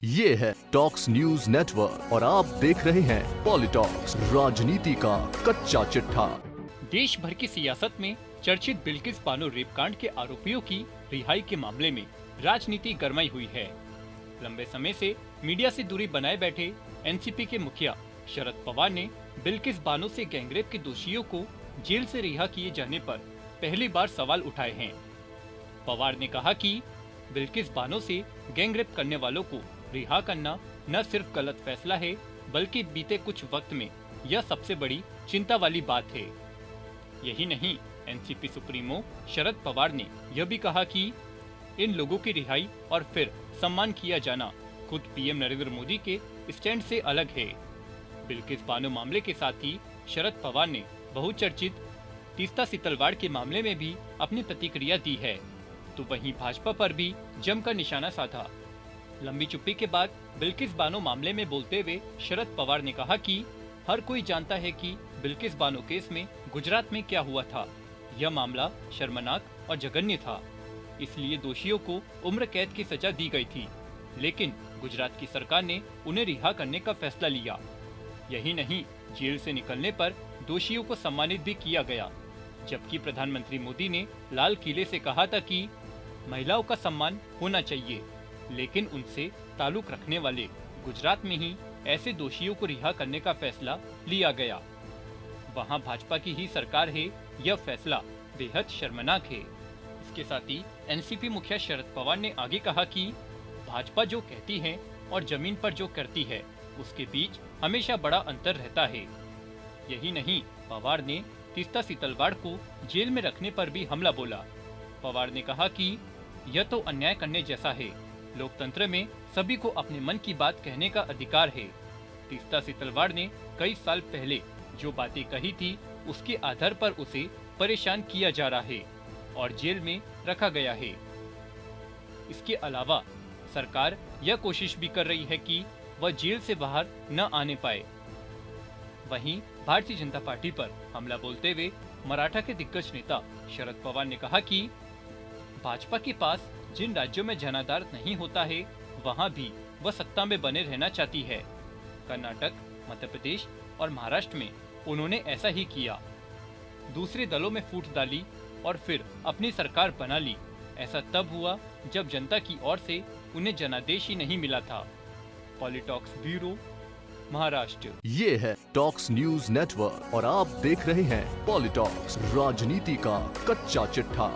ये है talks news network और आप देख रहे हैं पॉलिटॉक्स, राजनीति का कच्चा चिट्ठा। देश भर की सियासत में चर्चित बिल्किस बानो रेप कांड के आरोपियों की रिहाई के मामले में राजनीति गरमाई हुई है। लंबे समय से मीडिया से दूरी बनाए बैठे एनसीपी के मुखिया शरद पवार ने बिल्किस बानो से गैंगरेप के दोषियों को जेल से रिहा किए जाने पर पहली बार सवाल उठाए हैं। पवार ने कहा कि बिल्किस बानो से गैंगरेप करने वालों को रिहा करना न सिर्फ गलत फैसला है, बल्कि बीते कुछ वक्त में यह सबसे बड़ी चिंता वाली बात है। यही नहीं, एनसीपी सुप्रीमो शरद पवार ने यह भी कहा कि इन लोगों की रिहाई और फिर सम्मान किया जाना खुद पीएम नरेंद्र मोदी के स्टैंड से अलग है। बिल्किस बानो मामले के साथ ही शरद पवार ने बहुचर्चित तीस्ता सीतलवाड़ के मामले में भी अपनी प्रतिक्रिया दी है, तो वहीं भाजपा पर भी जमकर निशाना साधा। लंबी चुप्पी के बाद बिल्किस बानो मामले में बोलते हुए शरद पवार ने कहा कि हर कोई जानता है कि बिल्किस बानो केस में गुजरात में क्या हुआ था। यह मामला शर्मनाक और जघन्य था, इसलिए दोषियों को उम्र कैद की सजा दी गई थी, लेकिन गुजरात की सरकार ने उन्हें रिहा करने का फैसला लिया। यही नहीं, जेल से निकलने पर दोषियों को सम्मानित भी किया गया, जबकि प्रधानमंत्री मोदी ने लाल किले से कहा था कि महिलाओं का सम्मान होना चाहिए, लेकिन उनसे ताल्लुक रखने वाले गुजरात में ही ऐसे दोषियों को रिहा करने का फैसला लिया गया। वहां भाजपा की ही सरकार है, यह फैसला बेहद शर्मनाक है। इसके साथ ही एनसीपी मुखिया शरद पवार ने आगे कहा कि भाजपा जो कहती है और जमीन पर जो करती है, उसके बीच हमेशा बड़ा अंतर रहता है। यही नहीं, पवार ने तीस्ता सीतलवाड़ को जेल में रखने पर भी हमला बोला। पवार ने कहा कि यह तो अन्याय करने जैसा है। लोकतंत्र में सभी को अपने मन की बात कहने का अधिकार है। तीस्ता सीतलवाड़ ने कई साल पहले जो बातें कही थी, उसके आधार पर उसे परेशान किया जा रहा है और जेल में रखा गया है। इसके अलावा सरकार यह कोशिश भी कर रही है कि वह जेल से बाहर न आने पाए। वहीं भारतीय जनता पार्टी पर हमला बोलते हुए मराठा के दिग्गज नेता शरद पवार ने कहा कि भाजपा के पास जिन राज्यों में जनाधार नहीं होता है, वहां भी वह सत्ता में बने रहना चाहती है। कर्नाटक, मध्य प्रदेश और महाराष्ट्र में उन्होंने ऐसा ही किया। दूसरे दलों में फूट डाली और फिर अपनी सरकार बना ली। ऐसा तब हुआ जब जनता की ओर से उन्हें जनादेश ही नहीं मिला था। पॉलिटॉक्स ब्यूरो, महाराष्ट्र। ये है टॉक्स न्यूज नेटवर्क और आप देख रहे हैं पॉलिटॉक्स, राजनीति का कच्चा चिट्ठा।